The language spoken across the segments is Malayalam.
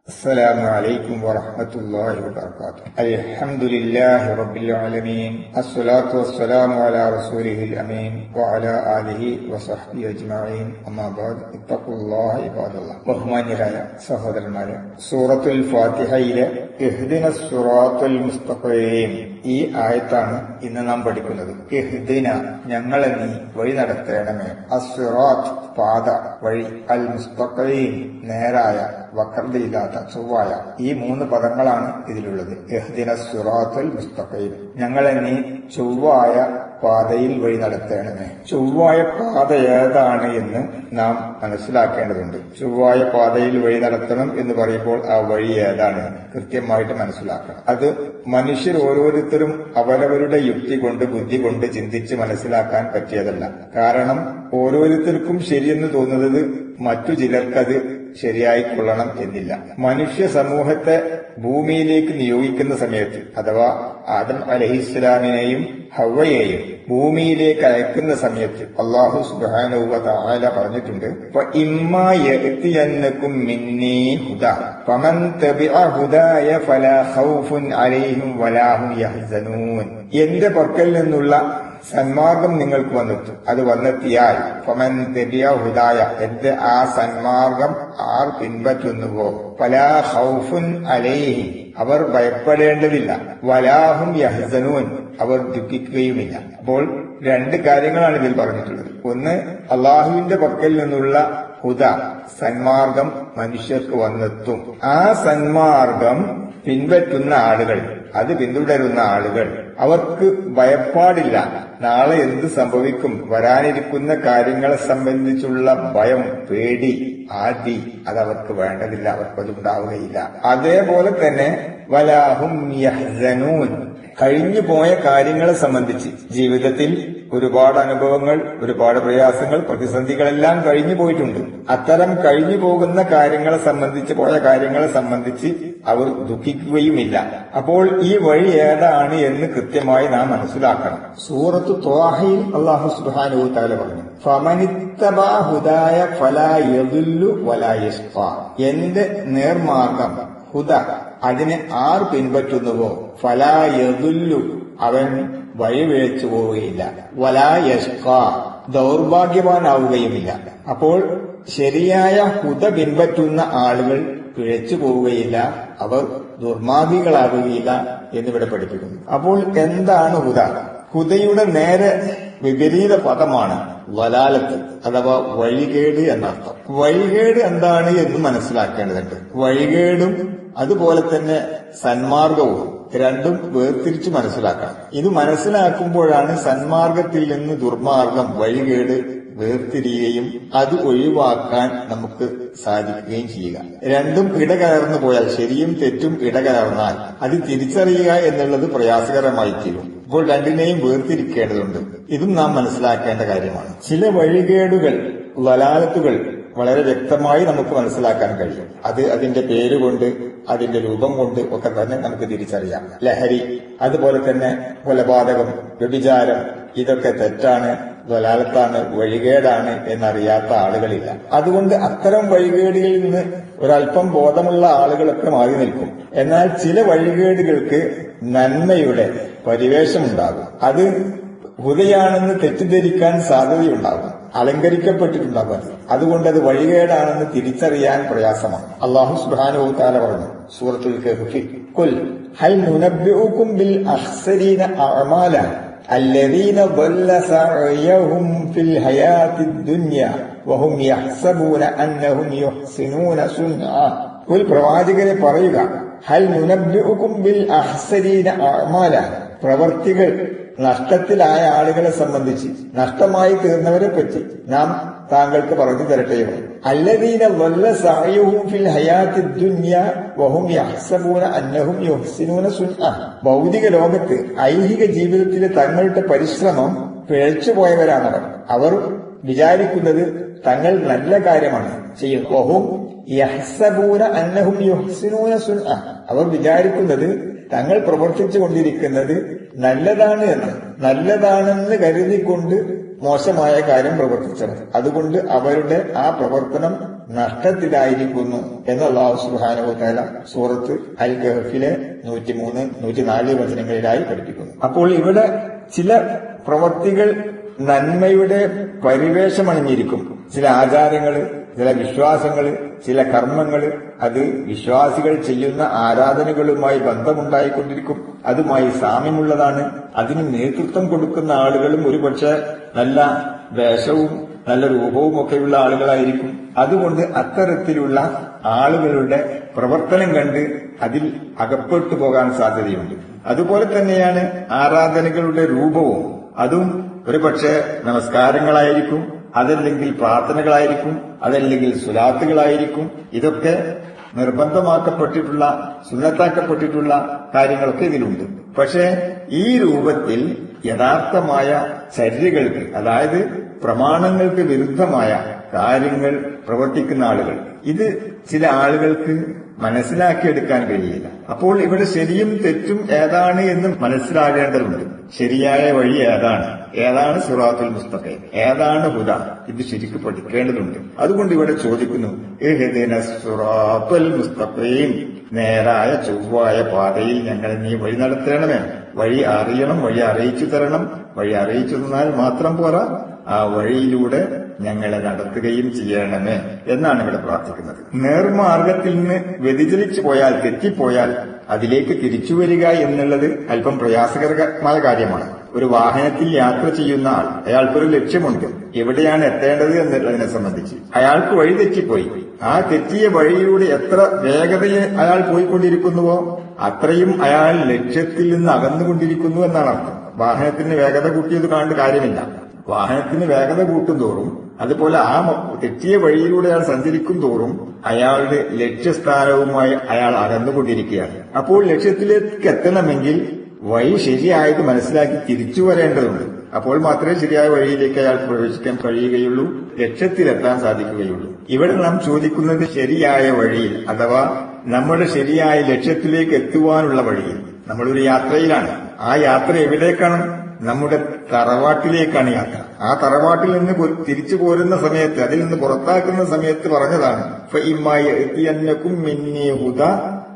السلام عليكم ورحمة الله وبركاته. الحمد لله رب العالمين، الصلاة والسلام على رسوله الأمين وعلى آله وصحبه أجمعين. أما بعد، اتقوا الله عباد الله. ബഹുമാന്യരായ സഹോദരന്മാരെ, സൂറത്തുൽ ഫാത്തിഹയിലെ ഇഹ്ദിന സിറാത്തുൽ മുസ്തഖീം ഈ ആയത്താണ് ഇന്ന് നാം പഠിക്കുന്നത്. ഇഹ്ദിന, ഞങ്ങളെ നീ വഴി നടത്തേണമേ, അസ്സിറാത്ത് പാത വഴി, അൽ മുസ്തഖീം നേരായ വക്രതയില്ലാത്ത ചൊവ്വായ. ഈ മൂന്ന് പദങ്ങളാണ് ഇതിലുള്ളത്. ഇഹ്ദിന സിറാത്തുൽ മുസ്തഖീം, ഞങ്ങളെ നീ ചൊവ്വായ പാതയിൽ വഴി നടത്തേണമേ. ചൊവ്വായ പാത ഏതാണ് എന്ന് നാം മനസ്സിലാക്കേണ്ടതുണ്ട്. ചൊവ്വായ പാതയിൽ വഴി നടത്തണം എന്ന് പറയുമ്പോൾ ആ വഴി ഏതാണ് കൃത്യമായിട്ട് മനസ്സിലാക്കണം. അത് മനുഷ്യർ ഓരോരുത്തരും അവരവരുടെ യുക്തി കൊണ്ട് ബുദ്ധി കൊണ്ട് ചിന്തിച്ച് മനസ്സിലാക്കാൻ പറ്റിയതല്ല. കാരണം ഓരോരുത്തർക്കും ശരിയെന്ന് തോന്നുന്നത് മറ്റു ചിലർക്കത് ശരിയായി കൊള്ളണം എന്നില്ല. മനുഷ്യ സമൂഹത്തെ ഭൂമിയിലേക്ക് നിയോഗിക്കുന്ന സമയത്ത്, അഥവാ ആദം അലൈഹിസ്സലാമിനെയും ഹവ്വയെയും ഭൂമിയിലേക്ക് അയക്കുന്ന സമയത്ത് അല്ലാഹു സുബ്ഹാനഹു വ തആല പറഞ്ഞിട്ടുണ്ട്, ഫഇമ്മാ യഅതിയന്നകും മിന്നീ ഹുദാ ഫമൻ തബിഅ ഹുദായ ഫലാ ഖൗഫുൻ അലൈഹിം വലാ ഹും യഹ്സനൂൻ. എന്റെ പക്കൽ നിന്നുള്ള സന്മാർഗം നിങ്ങൾക്ക് വന്നെത്തും. അത് വന്നെത്തിയാൽ ഫമൻ തബിഅ ഹുദായ, എന്റെ ആ സന്മാർഗം ആർ പിൻപറ്റുന്നുവോ, ഫലാ ഖൗഫുൻ അലൈഹിം, അവർ ഭയപ്പെടേണ്ടതില്ല, വലാഹും യഹ്സനൂൻ, അവർ ദുഃഖിക്കുകയുമില്ല. അപ്പോൾ രണ്ട് കാര്യങ്ങളാണ് ഇതിൽ പറഞ്ഞിട്ടുള്ളത്. ഒന്ന്, അള്ളാഹുവിന്റെ പക്കൽ നിന്നുള്ള ഹുദ, സന്മാർഗം മനുഷ്യർക്ക് വന്നെത്തും. ആ സന്മാർഗം പിൻപറ്റുന്ന ആളുകൾ, അത് പിന്തുടരുന്ന ആളുകൾ, അവർക്ക് ഭയപ്പാടില്ല. നാളെ എന്ത് സംഭവിക്കും, വരാനിരിക്കുന്ന കാര്യങ്ങളെ സംബന്ധിച്ചുള്ള ഭയം, പേടി, ആദി, അതവർക്ക് വേണ്ടതില്ല, അവർക്കതുണ്ടാവുകയില്ല. അതേപോലെ തന്നെ വലാഹും യഹ്സനൂൻ, കഴിഞ്ഞു പോയ കാര്യങ്ങളെ സംബന്ധിച്ച് ജീവിതത്തിൽ ഒരുപാട് അനുഭവങ്ങൾ, ഒരുപാട് പ്രയാസങ്ങൾ, പ്രതിസന്ധികളെല്ലാം കഴിഞ്ഞു പോയിട്ടുണ്ട്. അത്തരം കഴിഞ്ഞു പോകുന്ന കാര്യങ്ങളെ സംബന്ധിച്ച്, പോയ കാര്യങ്ങളെ സംബന്ധിച്ച് അവർ ദുഃഖിക്കുകയുമില്ല. അപ്പോൾ ഈ വഴി ഏതാണ് എന്ന് കൃത്യമായി നാം മനസ്സിലാക്കണം. സൂറത്തു ത്വാഹയിൽ അല്ലാഹു സുബ്ഹാനഹു വ തആല പറഞ്ഞു, ഫമനിത്തബഅ ഹുദായ ഫലാ യദുല്ലു വലാ യശ്ഖാ. എന്റെ നേർമാർഗം ഹുദ, അതിനെ ആർ പിൻപറ്റുന്നുവോ, ഫലാ യദുല്ലു, അവൻ വഴിപിഴച്ചു പോവുകയില്ല, വലാ യശ്ഖാ, ദൗർഭാഗ്യവാനാവുകയുമില്ല. അപ്പോൾ ശരിയായ ഹുദ പിൻപറ്റുന്ന ആളുകൾ പിഴച്ചു പോവുകയില്ല, അവർ ദുർമാർഗികളാവുകയില്ല എന്നിവിടെ പഠിപ്പിക്കുന്നു. അപ്പോൾ എന്താണ് ഹുദ? ഹുദയുടെ നേരെ വിപരീത പദമാണ് വലാലത്ത്, അഥവാ വഴികേട് എന്നർത്ഥം. വഴികേട് എന്താണ് എന്ന് മനസ്സിലാക്കേണ്ടതുണ്ട്. വഴികേടും അതുപോലെ തന്നെ സന്മാർഗവും രണ്ടും വേർതിരിച്ച് മനസ്സിലാക്കണം. ഇത് മനസ്സിലാക്കുമ്പോഴാണ് സന്മാർഗത്തിൽ നിന്ന് ദുർമാർഗം, വഴികേട് വേർതിരിയുകയും അത് ഒഴിവാക്കാൻ നമുക്ക് സാധിക്കുകയും ചെയ്യുക. രണ്ടും ഇടകലർന്നു പോയാൽ, ശരിയും തെറ്റും ഇടകലർന്നാൽ അത് തിരിച്ചറിയുക എന്നുള്ളത് പ്രയാസകരമായി തീരും. ഇപ്പോൾ രണ്ടിനെയും വേർതിരിക്കേണ്ടതുണ്ട്. ഇതും നാം മനസ്സിലാക്കേണ്ട കാര്യമാണ്. ചില വഴികേടുകൾ, വലാലത്തുകൾ വളരെ വ്യക്തമായി നമുക്ക് മനസ്സിലാക്കാൻ കഴിയും. അത് അതിന്റെ പേരുകൊണ്ട്, അതിന്റെ രൂപം കൊണ്ട് ഒക്കെ തന്നെ നമുക്ക് തിരിച്ചറിയാം. ലഹരി, അതുപോലെ തന്നെ കൊലപാതകം, വ്യഭിചാരം, ഇതൊക്കെ തെറ്റാണ്, വലാലത്താണ്, വഴികേടാണ് എന്നറിയാത്ത ആളുകളില്ല. അതുകൊണ്ട് അത്തരം വഴികേടുകളിൽ നിന്ന് ഒരല്പം ബോധമുള്ള ആളുകളൊക്കെ മാറി നിൽക്കും. എന്നാൽ ചില വഴികേടുകൾക്ക് നന്മയുടെ പരിവേഷമുണ്ടാകും. അത് ഹുദയാണെന്ന് തെറ്റിദ്ധരിക്കാൻ സാധ്യതയുണ്ടാകും, അലങ്കരിക്കപ്പെട്ടിട്ടുണ്ടാകും. അതുകൊണ്ട് അത് വഴികേടാണെന്ന് തിരിച്ചറിയാൻ പ്രയാസമാണ്. അല്ലാഹു സുബ്ഹാനഹു വ തആല പറഞ്ഞു സൂറത്തുൽ കഹ്ഫിൽ, ഖുൽ ഹൽ നുനബ്ബിഉകും ബിൽ അഖ്സരീന അഅമാല الذين ضل سعيهم في الحياة الدنيا وهم يحسبون أنهم يحسنون صنعا. ഒരു പ്രവാചകനെ പറയുക, ഹൽ നുനബ്ബിഉകും ബിൽ അഖ്സരീന അഅമാല, പ്രവർത്തികൾ നഷ്ടത്തിലായ ആളുകളെ സംബന്ധിച്ച്, നഷ്ടമായി തീർന്നവരെ പറ്റി നാം താങ്കൾക്ക് പറഞ്ഞു തരട്ടെയോ. അല്ലദീന വല്ല സഅയുഹും ഫിൽ ഹയാത്തി ദുനിയ വഹും യഹ്സബൂന അന്നഹും യുഹ്സിനൂന സുൻഅ. ഭൗതിക ലോകത്ത്, ഐഹിക ജീവിതത്തിലെ തങ്ങളുടെ പരിശ്രമം പിഴച്ചുപോയവരാണവർ. അവർ വിചാരിക്കുന്നത് തങ്ങൾ നല്ല കാര്യമാണ് ചെയ്യുന്നത്. വഹും യഹ്സബൂന അന്നഹും യുഹ്സിനൂന സുൻഅ. അവർ വിചാരിക്കുന്നത് തങ്ങൾ പ്രവർത്തിച്ചു കൊണ്ടിരിക്കുന്നത് നല്ലതാണ് എന്ന്, നല്ലതാണെന്ന് കരുതിക്കൊണ്ട് മോശമായ കാര്യം പ്രവർത്തിച്ചത്. അതുകൊണ്ട് അവരുടെ ആ പ്രവർത്തനം നഷ്ടത്തിലായിരിക്കുന്നു എന്ന് അല്ലാഹു സുബ്ഹാനഹു വ തആല സൂറത്ത് അൽ കഹ്ഫിലെ 103, 104 വചനങ്ങളിലായി പഠിപ്പിക്കുന്നു. അപ്പോൾ ഇവിടെ ചില പ്രവർത്തികൾ നന്മയുടെ പരിവേഷമണിഞ്ഞിരിക്കും. ചില ആചാരങ്ങള്, ചില വിശ്വാസങ്ങള്, ചില കർമ്മങ്ങള് അത് വിശ്വാസികൾ ചെയ്യുന്ന ആരാധനകളുമായി ബന്ധമുണ്ടായിക്കൊണ്ടിരിക്കും. അതുമായി സാമ്യമുള്ളതാണ്. അതിന് നേതൃത്വം കൊടുക്കുന്ന ആളുകളും ഒരുപക്ഷെ നല്ല വേഷവും നല്ല രൂപവും ഒക്കെയുള്ള ആളുകളായിരിക്കും. അതുകൊണ്ട് അത്തരത്തിലുള്ള ആളുകളുടെ പ്രവർത്തനം കണ്ട് അതിൽ അകപ്പെട്ടു പോകാൻ സാധ്യതയുണ്ട്. അതുപോലെ തന്നെയാണ് ആരാധനകളുടെ രൂപവും. അതും ഒരുപക്ഷെ നമസ്കാരങ്ങളായിരിക്കും, അതല്ലെങ്കിൽ പ്രാർത്ഥനകളായിരിക്കും, അതല്ലെങ്കിൽ സുലാത്തുകളായിരിക്കും. ഇതൊക്കെ നിർബന്ധമാക്കപ്പെട്ടിട്ടുള്ള, സുന്നത്താക്കപ്പെട്ടിട്ടുള്ള കാര്യങ്ങളൊക്കെ ഇതിലുണ്ട്. പക്ഷേ ഈ രൂപത്തിൽ യഥാർത്ഥമായ ചര്യകൾക്ക്, അതായത് പ്രമാണങ്ങൾക്ക് വിരുദ്ധമായ കാര്യങ്ങൾ പ്രവർത്തിക്കുന്ന ആളുകൾ, ഇത് ചില ആളുകൾക്ക് മനസ്സിലാക്കിയെടുക്കാൻ കഴിയില്ല. അപ്പോൾ ഇവിടെ ശരിയും തെറ്റും ഏതാണ് എന്ന് മനസ്സിലാകേണ്ടതുണ്ട്. ശരിയായ വഴി ഏതാണ് സിറാത്തുൽ മുസ്തഖീം, ഏതാണ് ഹുദ, ഇത് ശരിക്കും പഠിക്കേണ്ടതുണ്ട്. അതുകൊണ്ട് ഇവിടെ ചോദിക്കുന്നു, ഇഹ്ദിനസ് സിറാത്തുൽ മുസ്തഖീം, നേരായ ചൊവ്വായ പാതയിൽ ഞങ്ങൾ നീ വഴി നടത്തണമേ. വഴി അറിയണം, വഴി അറിയിച്ചു തരണം. വഴി അറിയിച്ചു തന്നാൽ മാത്രം പോരാ, ആ വഴിയിലൂടെ ഞങ്ങളെ നടത്തുകയും ചെയ്യണമേ എന്നാണ് ഇവിടെ പ്രാർത്ഥിക്കുന്നത്. നേർമാർഗത്തിൽ നിന്ന് വ്യതിചലിച്ചു പോയാൽ, തെറ്റിപ്പോയാൽ അതിലേക്ക് തിരിച്ചു വരിക എന്നുള്ളത് അല്പം പ്രയാസകരമായ കാര്യമാണ്. ഒരു വാഹനത്തിൽ യാത്ര ചെയ്യുന്ന ആൾ, അയാൾക്കൊരു ലക്ഷ്യമുണ്ട്, എവിടെയാണ് എത്തേണ്ടത് എന്നുള്ളതിനെ സംബന്ധിച്ച്. അയാൾക്ക് വഴി തെറ്റിപ്പോയി. ആ തെറ്റിയ വഴിയിലൂടെ എത്ര വേഗതയെ അയാൾ പോയിക്കൊണ്ടിരിക്കുന്നുവോ അത്രയും അയാൾ ലക്ഷ്യത്തിൽ നിന്ന് അകന്നുകൊണ്ടിരിക്കുന്നു എന്നാണ് അർത്ഥം. വാഹനത്തിന് വേഗത കൂട്ടിയത് കണ്ട് കാര്യമില്ല. വാഹനത്തിന് വേഗത കൂട്ടുന്തോറും, അതുപോലെ ആ തെറ്റിയ വഴിയിലൂടെ അയാൾ സഞ്ചരിക്കും തോറും അയാളുടെ ലക്ഷ്യസ്ഥാനവുമായി അയാൾ അകന്നുകൊണ്ടിരിക്കുകയാണ്. അപ്പോൾ ലക്ഷ്യത്തിലേക്ക് എത്തണമെങ്കിൽ വഴി ശരിയായത് മനസ്സിലാക്കി തിരിച്ചു വരേണ്ടതുണ്ട്. അപ്പോൾ മാത്രമേ ശരിയായ വഴിയിലേക്ക് അയാൾക്ക് പ്രവേശിക്കാൻ കഴിയുകയുള്ളൂ, ലക്ഷ്യത്തിലെത്താൻ സാധിക്കുകയുള്ളൂ. ഇവിടെ നാം ചോദിക്കുന്നത് ശരിയായ വഴിയിൽ, അഥവാ നമ്മുടെ ശരിയായ ലക്ഷ്യത്തിലേക്ക് എത്തുവാനുള്ള വഴിയിൽ. നമ്മളൊരു യാത്രയിലാണ്. ആ യാത്ര എവിടേക്കാണ്? നമ്മുടെ തറവാട്ടിലേക്കാണ് യാത്ര. ആ തറവാട്ടിൽ നിന്ന് തിരിച്ചു പോരുന്ന സമയത്ത്, അതിൽ നിന്ന് പുറത്താക്കുന്ന സമയത്ത് പറഞ്ഞതാണ്, ഫഇമ്മായഅതിയന്നകും മിന്നീ ഹുദാ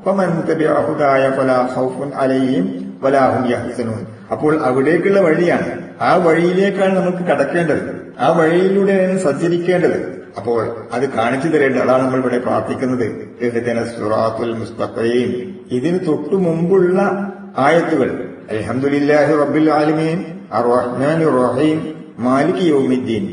ഫമൻ തബിഅ ഹുദായ ഫലാ ഖൗഫുൻ അലൈഹിം വലാ ഹും യഹ്സനൂൻ. അപ്പോൾ അവിടേക്കുള്ള വഴിയാണ്. ആ വഴിയിലേക്കാണ് നമുക്ക് കടക്കേണ്ടത്. ആ വഴിയിലൂടെയാണ് സഞ്ചരിക്കേണ്ടത്. അപ്പോൾ അത് കാണിച്ചു തരേണ്ടത്. അതാണ് നമ്മൾ ഇവിടെ പ്രാർത്ഥിക്കുന്നത്, ഇഹ്ദിനസ് സിറാത്തുൽ മുസ്തഖീം. ഇതിന് തൊട്ടു മുമ്പുള്ള ആയത്തുകൾ അൽഹംദുലില്ലാഹി റബ്ബിൽ ആലമീൻ, അർറഹ്മാനിർ റഹീം, മാലികി യൗമിദ്ദീൻ,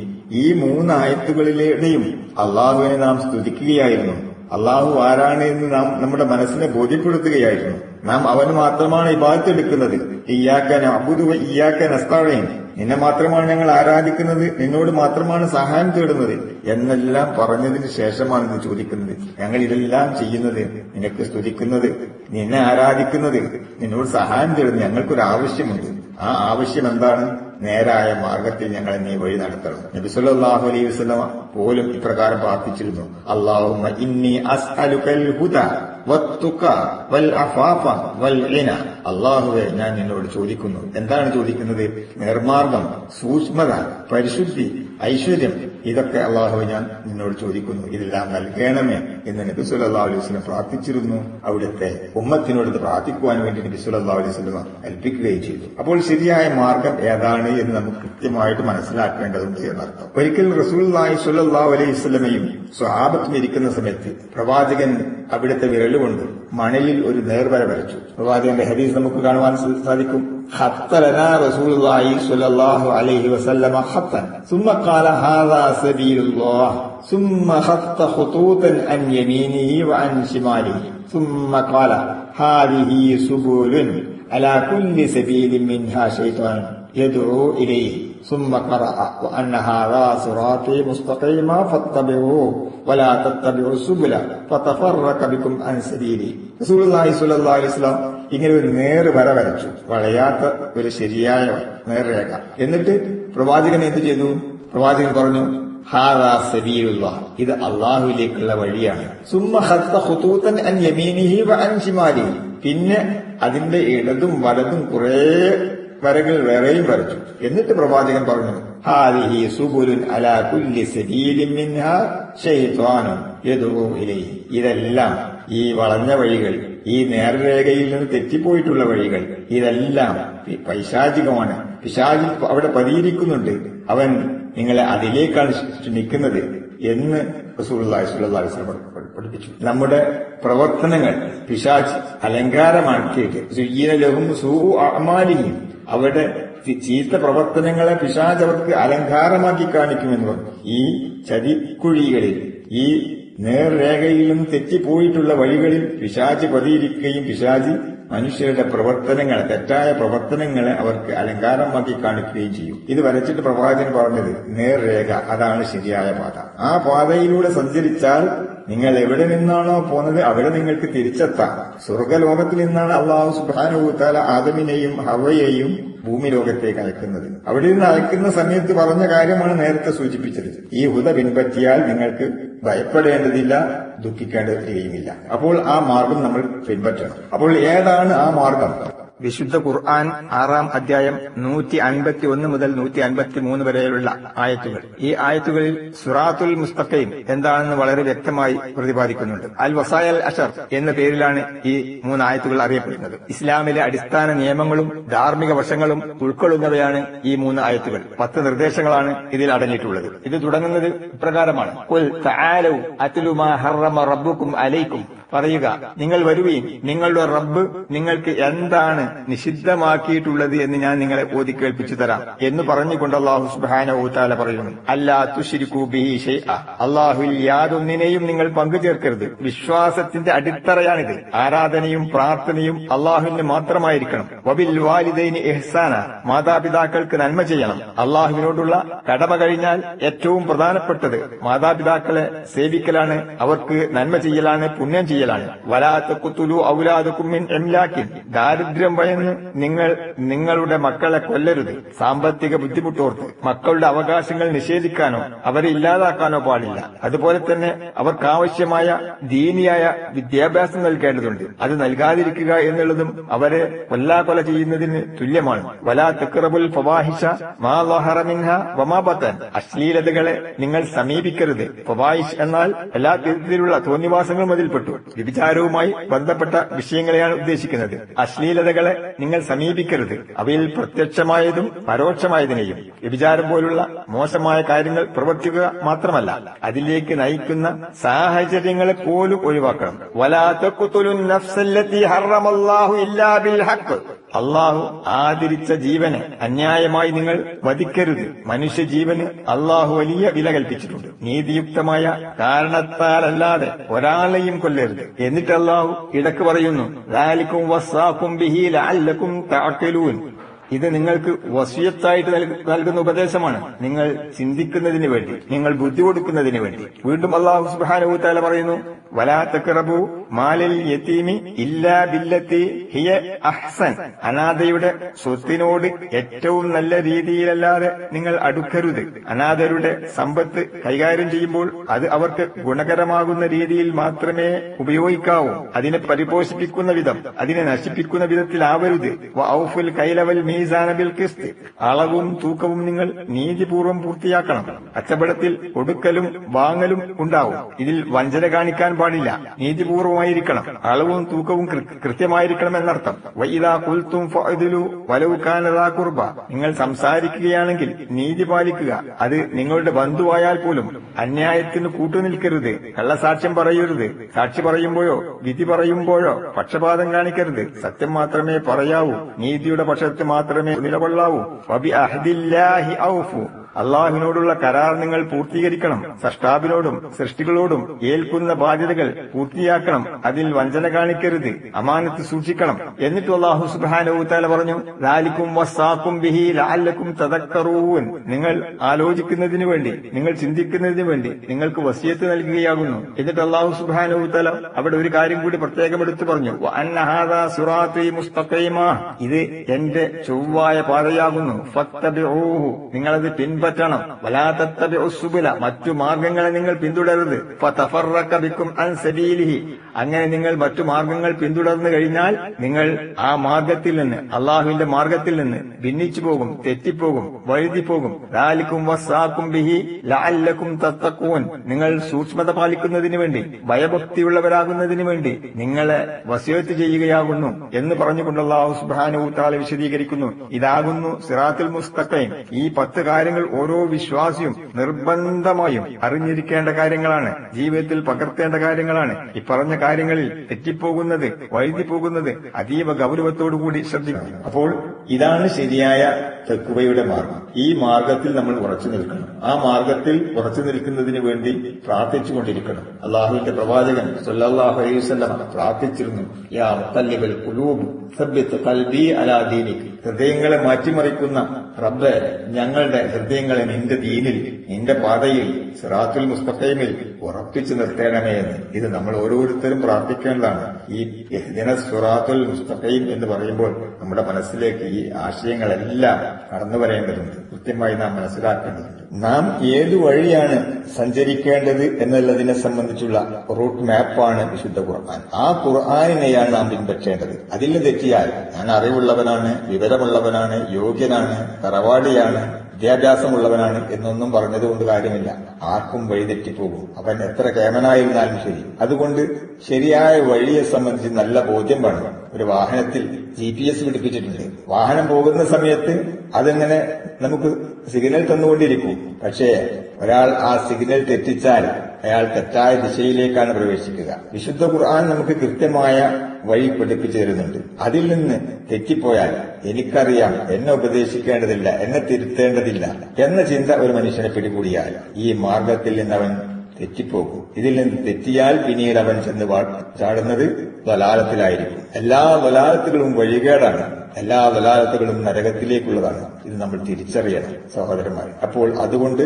ഈ 3 ആയത്തുകളിലെയും അള്ളാഹുവിനെ നാം സ്തുതിക്കുകയായിരുന്നു. അള്ളാഹു ആരാണ് എന്ന് നാം നമ്മുടെ മനസ്സിനെ ബോധ്യപ്പെടുത്തുകയായിരുന്നു. നാം അവന് മാത്രമാണ് ഇബാദത്ത് എടുക്കുന്നത്. ഇയ്യാക നഅ്ബുദു വ ഇയ്യാക നസ്തഈൻ, നിന്നെ മാത്രമാണ് ഞങ്ങൾ ആരാധിക്കുന്നത്, നിന്നോട് മാത്രമാണ് സഹായം തേടുന്നത് എന്നെല്ലാം പറഞ്ഞതിന് ശേഷമാണ് ഇന്ന് ചോദിക്കുന്നത്. ഞങ്ങൾ ഇതെല്ലാം ചെയ്യുന്നത്, നിനക്ക് സ്തുതിക്കുന്നത്, നിന്നെ ആരാധിക്കുന്നത്, നിന്നോട് സഹായം തേടുന്നത്, ഞങ്ങൾക്കൊരു ആവശ്യമുണ്ട്. ആ ആവശ്യം എന്താണ്? നേരായ മാർഗത്തിൽ ഞങ്ങളെ നീ വഴി നടത്തണം. നബി സല്ലല്ലാഹു അലൈഹി വസല്ലം പോലും ഇപ്രകാരം പ്രാർത്ഥിച്ചിരുന്നു, അല്ലാഹുമ്മ ഇന്നി അസ്അലുകൽ ഹുദാ വത്തുഖ വൽ അഫാഫ വൽ ഗിന. അല്ലാഹുവേ, ഞാൻ നിന്നോട് ചോദിക്കുന്നു. എന്താണ് ചോദിക്കുന്നത്? നിർമാർഗം, സൂക്ഷ്മത, പരിശുദ്ധി, ഐശ്വര്യം, ഇതൊക്കെ അല്ലാഹുവേ ഞാൻ നിന്നോട് ചോദിക്കുന്നു. ഇതെല്ലാം നൽകണമേ എന്ന് നബി സല്ലല്ലാഹു അലൈഹി വസല്ലം പ്രാർത്ഥിച്ചിരുന്നു. അവിടുത്തെ ഉമ്മത്തിനോട് പ്രാർത്ഥിക്കുവാൻ വേണ്ടി നബി സല്ലല്ലാഹു അലൈഹി വസല്ലം കൽപ്പിക്കുകയും ചെയ്തു. അപ്പോൾ ശരിയായ മാർഗം ഏതാണ് എന്ന് നമുക്ക് കൃത്യമായിട്ട് മനസ്സിലാക്കേണ്ടതുണ്ട് എന്നർത്ഥം. ഒരിക്കൽ റസൂലുള്ളാഹി സ്വല്ലല്ലാഹു അലൈഹി വസല്ലമയും സ്വഹാബത്തും ഇരിക്കുന്ന സമയത്ത് പ്രവാചകൻ അവിടുത്തെ വിരലുകൊണ്ട് മണലിൽ ഒരു നേർവര വരച്ചു. പ്രവാചകന്റെ ഹദീസ് നമുക്ക് കാണുവാൻ സാധിക്കും. ഖത്ത ലനാ റസൂലുള്ളാഹി സ്വല്ലല്ലാഹു അലൈഹി വസല്ലമ ഖത്തൻ ثم قال هذا سبيل الله ثم خط خطوطا عن يمينه وعن شماله ثم قال هذه سبل على كل سبيل منها شيطان يدعو إليه ثم قرأ وأن هذا صراطي مستقيما فاتبعوه ولا تتبعوا السبل فتفرق بكم عن سبيلي. റസൂലുള്ളാഹി സ്വല്ലല്ലാഹു അലൈഹി വസല്ലം ഇങ്ങനെ ഒരു നേർവര വരച്ചു, വളയാത്ത ഒരു ശരിയായ നേർരേഖ. എന്നിട്ട് പ്രവാചകൻ എന്ത് ചെയ്തു? പ്രവാചകൻ പറഞ്ഞു, ഹാദാ സബീലുല്ലാഹ്, ഇത് അള്ളാഹുവിലേക്കുള്ള വഴിയാണ്. സുമ്മ ഖത്ത ഖുതൂതൻ അൻ യമീനിഹി വ അൻ ശിമാലിഹി, പിന്നെ അതിന്റെ ഇടതും വലതും കുറേ വരകൾ വേറെയും വരച്ചു. എന്നിട്ട് പ്രവാചകൻ പറഞ്ഞു, ഹാദിഹി സുബുലുൻ അലാ കുല്ലി സബീലിൻ മിൻഹാ ശൈത്വാനുൻ യദ്ഉ ഇലൈഹി. ഇതെല്ലാം ഈ വളഞ്ഞ വഴികൾ, ഈ നേർരേഖയിൽ നിന്ന് തെറ്റിപ്പോയിട്ടുള്ള വഴികൾ, ഇതെല്ലാം പൈശാചികമാണ്. പിശാചി അവിടെ പതിയിരിക്കുന്നുണ്ട്. അവൻ നിങ്ങളെ അതിലേക്കാണ് ക്ഷണിക്കുന്നത് എന്ന് റസൂലുള്ളാഹി സ്വല്ലല്ലാഹു അലൈഹി വസല്ലം പഠിപ്പിച്ചു. നമ്മുടെ പ്രവർത്തനങ്ങൾ പിശാച് അലങ്കാരമാക്കിയിട്ട് സുയ്യിന ലഹും സൂഉ അഅമാലിഹിം, അവരുടെ ചീത്ത പ്രവർത്തനങ്ങളെ പിശാച് അവർക്ക് അലങ്കാരമാക്കി കാണിക്കുമെന്ന് പറഞ്ഞു. ഈ ചതിക്കുഴികളിൽ, ഈ നേർരേഖയിൽ നിന്ന് തെറ്റിപ്പോയിട്ടുള്ള വഴികളിൽ പിശാച് പതിയിരിക്കുകയും പിശാച് മനുഷ്യരുടെ പ്രവർത്തനങ്ങളെ, തെറ്റായ പ്രവർത്തനങ്ങളെ അവർക്ക് അലങ്കാരമാക്കി കാണിക്കുകയും ചെയ്യും. ഇത് വരച്ചിട്ട് പ്രവാചകൻ പറഞ്ഞത് നേർരേഖ, അതാണ് ശരിയായ പാത. ആ പാതയിലൂടെ സഞ്ചരിച്ചാൽ നിങ്ങൾ എവിടെ നിന്നാണോ പോന്നത് അവിടെ നിങ്ങൾക്ക് തിരിച്ചെത്താം. സ്വർഗലോകത്തിൽ നിന്നാണ് അല്ലാഹു സുബ്ഹാനഹു വ തആല ആദമിനെയും ഹവ്വയെയും ഭൂമി ലോകത്തേക്ക് അയക്കുന്നത്. അവിടെ നിന്ന് അയക്കുന്ന സമയത്ത് പറഞ്ഞ കാര്യമാണ് നേരത്തെ സൂചിപ്പിച്ചത്. ഈ ഹുദ പിൻപറ്റിയാൽ നിങ്ങൾക്ക് ഭയപ്പെടേണ്ടതില്ല, ദുഃഖിക്കേണ്ടതില്ല. അപ്പോൾ ആ മാർഗം നമ്മൾ പിൻപറ്റണം. അപ്പോൾ ഏതാണ് ആ മാർഗം? വിശുദ്ധ ഖുർആൻ 6-ാം അധ്യായം 151 മുതൽ 153 വരെയുള്ള ആയത്തുകൾ. ഈ ആയത്തുകളിൽ സിറാത്തുൽ മുസ്തഖീം എന്താണെന്ന് വളരെ വ്യക്തമായി പ്രതിപാദിക്കുന്നുണ്ട്. അൽ വസായൽ അഷർ എന്ന പേരിലാണ് ഈ 3 ആയത്തുകൾ അറിയപ്പെടുന്നത്. ഇസ്ലാമിലെ അടിസ്ഥാന നിയമങ്ങളും ധാർമ്മിക വശങ്ങളും ഉൾക്കൊള്ളുന്നവയാണ് ഈ 3 ആയത്തുകൾ. 10 നിർദ്ദേശങ്ങളാണ് ഇതിൽ അടങ്ങിയിട്ടുള്ളത്. ഇത് തുടങ്ങുന്നത് ഇപ്രകാരമാണ്: ഖുൽ തആലൂ അത്ലു മാ ഹറമ റബ്ബുക്കും അലൈക്കും. പറയുക, നിങ്ങൾ വരുവീൻ, നിങ്ങളുടെ റബ്ബ് നിങ്ങൾക്ക് എന്താണ് നിഷിദ്ധമാക്കിയിട്ടുള്ളത് എന്ന് ഞാൻ നിങ്ങളെ ഓതി കേൾപ്പിച്ചു തരാം എന്ന് പറഞ്ഞുകൊണ്ട് അല്ലാഹു സുബ്ഹാനഹു വ തആല പറയുന്നു, അല്ലാ തുശ്രികൂ ബിഹി ശൈഅ, അല്ലാഹുവിൽ യാതൊന്നിനെയും നിങ്ങൾ പങ്കുചേർക്കരുത്. വിശ്വാസത്തിന്റെ അടിത്തറയാണിത്. ആരാധനയും പ്രാർത്ഥനയും അല്ലാഹുവിന് മാത്രമായിരിക്കണം. വബിൽ വാലിദൈനി ഇഹ്സാന, മാതാപിതാക്കൾക്ക് നന്മ ചെയ്യണം. അല്ലാഹുവിനോടുള്ള കടമ കഴിഞ്ഞാൽ ഏറ്റവും പ്രധാനപ്പെട്ടത് മാതാപിതാക്കളെ സേവിക്കലാണ്, അവർക്ക് നന്മ ചെയ്യലാണ്, പുണ്യം ചെയ്യലാണ്. വലാ തഖ്തുലൂ ഔലാദകും മിൻ ഇംലാക്കിൻ, ദാരിദ്ര്യം ഭയന്ന് നിങ്ങൾ നിങ്ങളുടെ മക്കളെ കൊല്ലരുത്. സാമ്പത്തിക ബുദ്ധിമുട്ടോർത്ത് മക്കളുടെ അവകാശങ്ങൾ നിഷേധിക്കാനോ അവരെ ഇല്ലാതാക്കാനോ പാടില്ല. അതുപോലെ തന്നെ അവർക്കാവശ്യമായ ദീനിയായ വിദ്യാഭ്യാസം നൽകേണ്ടതുണ്ട്. അത് നൽകാതിരിക്കുക എന്നുള്ളതും അവരെ കൊല്ലാകൊല ചെയ്യുന്നതിന് തുല്യമാണ്. വലാ തഖ്റബുൽ ഫവാഹിഷ മാ ളഹറ മിൻഹാ വമാ ബതൻ, അശ്ലീലതകളെ നിങ്ങൾ സമീപിക്കരുത്. ഫവാഹിഷ് എന്നാൽ എല്ലാ തരത്തിലുള്ള തോന്നിവാസങ്ങളും അതിൽപ്പെട്ടു. വ്യഭിചാരവുമായി ബന്ധപ്പെട്ട വിഷയങ്ങളെയാണ് ഉദ്ദേശിക്കുന്നത്. അശ്ലീലതകളെ നിങ്ങൾ സമീപിക്കരുത്. അവയിൽ പ്രത്യക്ഷമായതും പരോക്ഷമായതിനെയും. വ്യഭിചാരം പോലുള്ള മോശമായ കാര്യങ്ങൾ പ്രവർത്തിക്കുക മാത്രമല്ല, അതിലേക്ക് നയിക്കുന്ന സാഹചര്യങ്ങളെ പോലും ഒഴിവാക്കണം. വലാ തഖ്തുലുൻ നഫ്സല്ലതി ഹറമല്ലാഹു ഇല്ലാ ബിൽ ഹഖ്, അള്ളാഹു ആദരിച്ച ജീവനെ അന്യായമായി നിങ്ങൾ വധിക്കരുത്. മനുഷ്യജീവന് അള്ളാഹു വലിയ വില കൽപ്പിച്ചിട്ടുണ്ട്. നീതിയുക്തമായ കാരണത്താലല്ലാതെ ഒരാളെയും കൊല്ലരുത്. എന്നിട്ട് അള്ളാഹു ഇടക്ക് പറയുന്നു, ദാലികും വസ്സാകും ബിഹി ലഅല്ലകും തഅഖിലൂൻ, ഇത് നിങ്ങൾക്ക് വസിയത്തായിട്ട് നൽകുന്ന ഉപദേശമാണ്, നിങ്ങൾ ചിന്തിക്കുന്നതിന് വേണ്ടി, നിങ്ങൾ ബുദ്ധി കൊടുക്കുന്നതിന് വേണ്ടി. വീണ്ടും അല്ലാഹു സുബ്ഹാനഹു വ തആല പറയുന്നു, വലാ തഖറബു മാലൽ യതീമി ഇല്ലാ ബില്ലത്തി ഹിയ അഹ്സൻ, അനാഥയുടെ സ്വത്തിനോട് ഏറ്റവും നല്ല രീതിയിലല്ലാതെ നിങ്ങൾ അടുക്കരുത്. അനാഥരുടെ സമ്പത്ത് കൈകാര്യം ചെയ്യുമ്പോൾ അത് അവർക്ക് ഗുണകരമാകുന്ന രീതിയിൽ മാത്രമേ ഉപയോഗിക്കാവൂ. അതിനെ പരിപോഷിപ്പിക്കുന്ന വിധം, അതിനെ നശിപ്പിക്കുന്ന വിധത്തിലാവരുത്. വഔഫുൽ കൈലവൽ മീസാന ബിൽ ഖിസ്ത്, അളവും തൂക്കവും നിങ്ങൾ നീതിപൂർവ്വം പൂർത്തിയാക്കണം. കച്ചവടത്തിൽ കൊടുക്കലും വാങ്ങലും ഉണ്ടാവും. ഇതിൽ വഞ്ചന കാണിക്കാൻ പാടില്ല. നീതിപൂർവമായിരിക്കണം. അളവും തൂക്കവും കൃത്യമായിരിക്കണം എന്നർത്ഥം. വഇദാ ഖുൽതും ഫഅദിലു വലൗ കാന ദാ ഖുർബ, നിങ്ങൾ സംസാരിക്കുകയാണെങ്കിൽ നീതി പാലിക്കുക. അത് നിങ്ങളുടെ ബന്ധുവായാൽ പോലും. അന്യായത്തിന് കൂട്ടുനിൽക്കരുത്. കള്ളസാക്ഷ്യം പറയരുത്. സാക്ഷി പറയുമ്പോഴോ വിധി പറയുമ്പോഴോ പക്ഷപാതം കാണിക്കരുത്. സത്യം മാത്രമേ പറയാവൂ. നീതിയുടെ പക്ഷത്ത് മാത്രമേ നിലകൊള്ളാവൂ. വബി അഹ്ദില്ലാഹി ഔഫു, അള്ളാഹുവിനോടുള്ള കരാർ നിങ്ങൾ പൂർത്തീകരിക്കണം. സൃഷ്ടാവിനോടും സൃഷ്ടികളോടും ഏൽക്കുന്ന ബാധ്യതകൾ പൂർത്തിയാക്കണം. അതിൽ വഞ്ചന കാണിക്കരുത്. അമാനത്ത് സൂക്ഷിക്കണം. എന്നിട്ട് അല്ലാഹു സുബ്ഹാനഹു വ തആല പറഞ്ഞു, ദാലികും വസ്സാകും ബിഹി ലഅല്ലകും തദക്കറൂൻ, നിങ്ങൾ ആലോചിക്കുന്നതിന് വേണ്ടി, നിങ്ങൾ ചിന്തിക്കുന്നതിന് വേണ്ടി നിങ്ങൾക്ക് വസിയത്ത് നൽകുകയാകുന്നു. എന്നിട്ട് അല്ലാഹു സുബ്ഹാനഹു വ തആല അവിടെ ഒരു കാര്യം കൂടി പ്രത്യേകം എടുത്തു പറഞ്ഞു, വഅന്ന ഹാദാ സിറാത്തി മുസ്തഖീമ, ഇത് എന്റെ ചൊവ്വായ പാതയാകുന്നു. ഫത്തബിഊഹു, നിങ്ങളത് പിൻപറ്റുക. പിൻപറ്റണം. വലാ തത്തബിഉ സുബുല, മറ്റു മാർഗങ്ങളെ നിങ്ങൾ പിന്തുടരരുത്. ഫതഫറഖ ബിക്കും അൻ സബീലിഹി, അങ്ങനെ നിങ്ങൾ മറ്റു മാർഗങ്ങൾ പിന്തുടർന്നു കഴിഞ്ഞാൽ നിങ്ങൾ ആ മാർഗത്തിൽ നിന്ന്, അള്ളാഹുവിന്റെ മാർഗത്തിൽ നിന്ന് ഭിന്നിച്ചു പോകും, തെറ്റിപ്പോകും, വഴുതിപ്പോകും. ദാലികും വസ്സാകും ബിഹി ലഅല്ലകും തത്തഖൂൻ, നിങ്ങൾ സൂക്ഷ്മത പാലിക്കുന്നതിന് വേണ്ടി, ഭയഭക്തിയുള്ളവരാകുന്നതിന് വേണ്ടി നിങ്ങളെ വസിയത്ത് ചെയ്യുകയാകുന്നു എന്ന് പറഞ്ഞുകൊണ്ട് അല്ലാഹു സുബ്ഹാനഹു വ തആല വിശദീകരിക്കുന്നു. ഇതാകുന്നു സിറാത്തുൽ മുസ്തഖീം. ഈ 10 കാര്യങ്ങൾ ഓരോ വിശ്വാസിയും നിർബന്ധമായും അറിഞ്ഞിരിക്കേണ്ട കാര്യങ്ങളാണ്, ജീവിതത്തിൽ പകർത്തേണ്ട കാര്യങ്ങളാണ്. ഈ പറഞ്ഞ കാര്യങ്ങളിൽ തെറ്റിപ്പോകുന്നത്, വഴുതിപ്പോകുന്നത് അതീവ ഗൗരവത്തോടുകൂടി ശ്രദ്ധിക്കണം. അപ്പോൾ ഇതാണ് ശരിയായ തഖ്വയുടെ മാർഗം. ഈ മാർഗത്തിൽ നമ്മൾ ഉറച്ചു നിൽക്കണം. ആ മാർഗത്തിൽ ഉറച്ചു നിൽക്കുന്നതിന് വേണ്ടി പ്രാർത്ഥിച്ചുകൊണ്ടിരിക്കണം. അള്ളാഹുവിന്റെ പ്രവാചകൻ സല്ലല്ലാഹു അലൈഹി വസല്ലം പ്രാർത്ഥിച്ചിരുന്നു, യാ മുഖല്ലിബൽ ഖുലൂബ് സബ്ബിത് ഖൽബി അലാ ദീനിക്, ഹൃദയങ്ങളെ മാറ്റിമറിക്കുന്ന റബ്ബേ, ഞങ്ങളുടെ ഹൃദയങ്ങളെ നിന്റെ ദീനിൽ, നിന്റെ പാതയിൽ, സിറാത്തുൽ മുസ്തഖീമിൽ ഉറപ്പിച്ചു നിർത്തേണമേ എന്ന്. ഇത് നമ്മൾ ഓരോരുത്തരും പ്രാർത്ഥിക്കേണ്ടതാണ്. ഈ ഇഹ്ദിനസ് സിറാത്തുൽ മുസ്തഖീം എന്ന് പറയുമ്പോൾ നമ്മുടെ മനസ്സിലേക്ക് ഈ ആശയങ്ങളെല്ലാം കടന്നു വരേണ്ടതുണ്ട്. കൃത്യമായി നാം മനസ്സിലാക്കേണ്ടതുണ്ട്. നാം ഏതു വഴിയാണ് സഞ്ചരിക്കേണ്ടത് എന്നുള്ളതിനെ സംബന്ധിച്ചുള്ള റൂട്ട് മാപ്പാണ് വിശുദ്ധ ഖുർആൻ. ആ ഖുർആനിനെയാണ് നാം പിൻപറ്റേണ്ടത്. അതിൽ തെറ്റിയാൽ ഞാൻ അറിവുള്ളവനാണ്, വിവരമുള്ളവനാണ്, യോഗ്യനാണ്, തറവാടിയാണ്, വിദ്യാഭ്യാസമുള്ളവനാണ് എന്നൊന്നും പറഞ്ഞതുകൊണ്ട് കാര്യമില്ല. ആർക്കും വഴിതെറ്റിപ്പോകും. അവൻ എത്ര കേമനായിരുന്നാലും ശരി. അതുകൊണ്ട് ശരിയായ വഴിയെ സംബന്ധിച്ച് നല്ല ബോധ്യം വേണം. ഒരു വാഹനത്തിൽ GPS പിടിപ്പിച്ചിട്ടുണ്ട്. വാഹനം പോകുന്ന സമയത്ത് അതിങ്ങനെ നമുക്ക് സിഗ്നൽ തന്നുകൊണ്ടിരിക്കും. പക്ഷേ ഒരാൾ ആ സിഗ്നൽ തെറ്റിച്ചാൽ അയാൾ തെറ്റായ ദിശയിലേക്കാണ് പ്രവേശിക്കുക. വിശുദ്ധ ഖുർആൻ നമുക്ക് കൃത്യമായ വഴി പഠിപ്പിച്ചു തരുന്നുണ്ട്. അതിൽ നിന്ന് തെറ്റിപ്പോയാൽ എനിക്കറിയാം, എന്നെ ഉപദേശിക്കേണ്ടതില്ല, എന്നെ തിരുത്തേണ്ടതില്ല എന്ന ചിന്ത ഒരു മനുഷ്യനെ പിടികൂടിയാൽ ഈ മാർഗത്തിൽ നിന്ന് അവൻ തെറ്റിപ്പോകും. ഇതിൽ നിന്ന് തെറ്റിയാൽ പിന്നീട് അവൻ ചെന്ന് ചാടുന്നത് ദലാലത്തിലായിരിക്കും. എല്ലാ ദലാലത്തുകളും വഴികേടാണ്, എല്ലാ ദലാലത്തുകളും നരകത്തിലേക്കുള്ളതാണ്. ഇത് നമ്മൾ തിരിച്ചറിയണം സഹോദരന്മാർ. അപ്പോൾ അതുകൊണ്ട്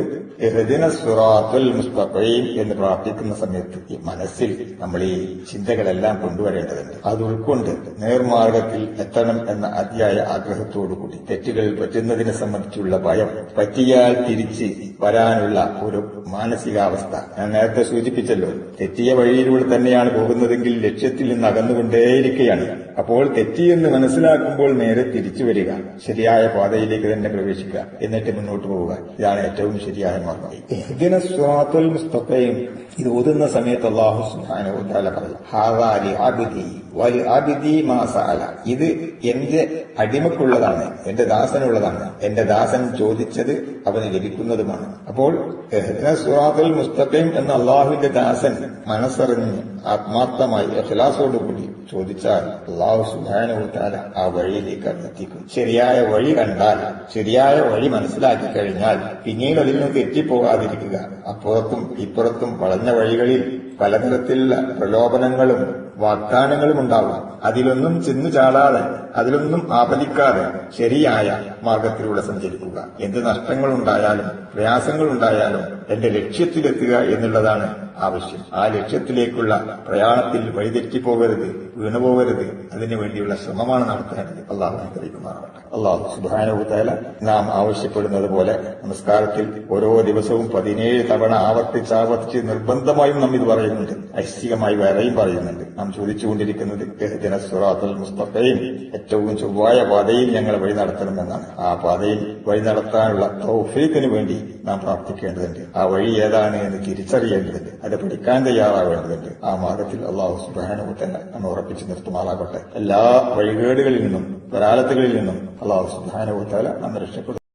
ഇഹ്ദിനസ് സിറാത്തുൽ മുസ്തഖീം എന്ന് പ്രാർത്ഥിക്കുന്ന സമയത്ത് ഈ മനസ്സിൽ നമ്മൾ ഈ ചിന്തകളെല്ലാം കൊണ്ടുവരേണ്ടതുണ്ട്. അത് ഉൾക്കൊണ്ട് നേർമാർഗത്തിൽ എത്തണം എന്ന അതിയായ ആഗ്രഹത്തോടുകൂടി തെറ്റുകൾ പറ്റുന്നതിനെ സംബന്ധിച്ചുള്ള ഭയം, പറ്റിയാൽ തിരിച്ച് വരാനുള്ള ഒരു മാനസികാവസ്ഥ. ഞാൻ നേരത്തെ സൂചിപ്പിച്ചല്ലോ, തെറ്റിയ വഴിയിലൂടെ തന്നെയാണ് പോകുന്നതെങ്കിൽ ലക്ഷ്യത്തിൽ നിന്ന് അകന്നുകൊണ്ടേയിരിക്കുകയാണ്. അപ്പോൾ തെറ്റിയെന്ന് മനസ്സിലാക്കുമ്പോൾ നേരെ തിരിച്ചു വരിക, ശരിയായ പാതയിലേക്ക് തന്നെ പ്രവേശിക്കുക, എന്നിട്ട് മുന്നോട്ട് പോവുക. ഇതാണ് ഏറ്റവും ശരിയായ മാർഗം. ഇഹ്ദിനസ് സിറാത്തുൽ മുസ്തഖീം ഇത് ഓതുന്ന സമയത്ത് അല്ലാഹു സുബ്ഹാനഹു വ തആല പറയും, ഹാദാ ലി അബ്ദി വലി അബ്ദി മാ സഅല, ഇത് എന്റെ അടിമക്കുള്ളതാണ്, എന്റെ ദാസനുള്ളതാണ്, എന്റെ ദാസൻ ചോദിച്ചത് അവന് ലഭിക്കുന്നതുമാണ്. അപ്പോൾ ഇഹ്ദിനസ് സിറാത്തുൽ മുസ്തഖീം എന്ന അല്ലാഹുവിന്റെ ദാസൻ മനസ്സറിഞ്ഞ് ആത്മാർത്ഥമായി ഇഖ്ലാസോടുകൂടി ചോദിച്ചാൽ അല്ലാഹു സുബ്ഹാനഹു വ തആല ആ വഴിയിലേക്ക് എത്തിക്കും. ശരിയായ വഴി കണ്ടാൽ, ശരിയായ വഴി മനസ്സിലാക്കി കഴിഞ്ഞാൽ പിന്നീട് അതിൽ നിന്ന് തെറ്റിപ്പോകാതിരിക്കുക. അപ്പുറത്തും ഇപ്പുറത്തും വളഞ്ഞ വഴികളിൽ പലതരത്തിലുള്ള പ്രലോഭനങ്ങളും വാഗ്ദാനങ്ങളും ഉണ്ടാവും. അതിലൊന്നും ചെന്നു ചാടാതെ, അതിലൊന്നും ആപതിക്കാതെ ശരിയായ മാർഗത്തിലൂടെ സഞ്ചരിക്കുക. എന്ത് നഷ്ടങ്ങളുണ്ടായാലും പ്രയാസങ്ങളുണ്ടായാലും എന്റെ ലക്ഷ്യത്തിലെത്തുക എന്നുള്ളതാണ് ആവശ്യം. ആ ലക്ഷ്യത്തിലേക്കുള്ള പ്രയാണത്തിൽ വഴിതെറ്റിപ്പോകരുത്, വീണുപോകരുത്. അതിനു വേണ്ടിയുള്ള ശ്രമമാണ് നടത്തേണ്ടത്. അള്ളാഹു അനുഗ്രഹിക്കുമാറാവട്ടെ. അള്ളാഹു സുബ്ഹാനഹു വ തആല നാം ആവശ്യപ്പെടുന്നത് പോലെ നമസ്കാരത്തിൽ ഓരോ ദിവസവും 17 തവണ ആവർത്തിച്ച് നിർബന്ധമായും നാം ഇത് പറയുന്നുണ്ട്. ഐശ്ചികമായി വേറെയും പറയുന്നുണ്ട്. നാം ചോദിച്ചുകൊണ്ടിരിക്കുന്നത് ഇഹ്ദിനസ് സിറാത്തുൽ മുസ്തഖീം, ഏറ്റവും ചൊവ്വായ പാതയിൽ ഞങ്ങളെ വഴി നടത്തണമെന്നാണ്. ആ പാതയിൽ വഴി നടത്താനുള്ള തൗഫീഖിന് വേണ്ടി നാം പ്രാർത്ഥിക്കേണ്ടതുണ്ട്. ആ വഴി ഏതാണ് എന്ന് തിരിച്ചറിയേണ്ടതുണ്ട്. അത് പഠിക്കാൻ തയ്യാറാവേണ്ടതുണ്ട്. ആ മാർഗത്തിൽ അല്ലാഹു സുബ്ഹാനഹു വ തആല നമ്മെ ഉറപ്പിച്ചു നിർത്തുമാറാകട്ടെ. എല്ലാ വഴികേടുകളിൽ നിന്നും, ദലാലത്തുകളിൽ നിന്നും അല്ലാഹു സുബ്ഹാനഹു വ തആല നമ്മെ രക്ഷപ്പെടുത്തും.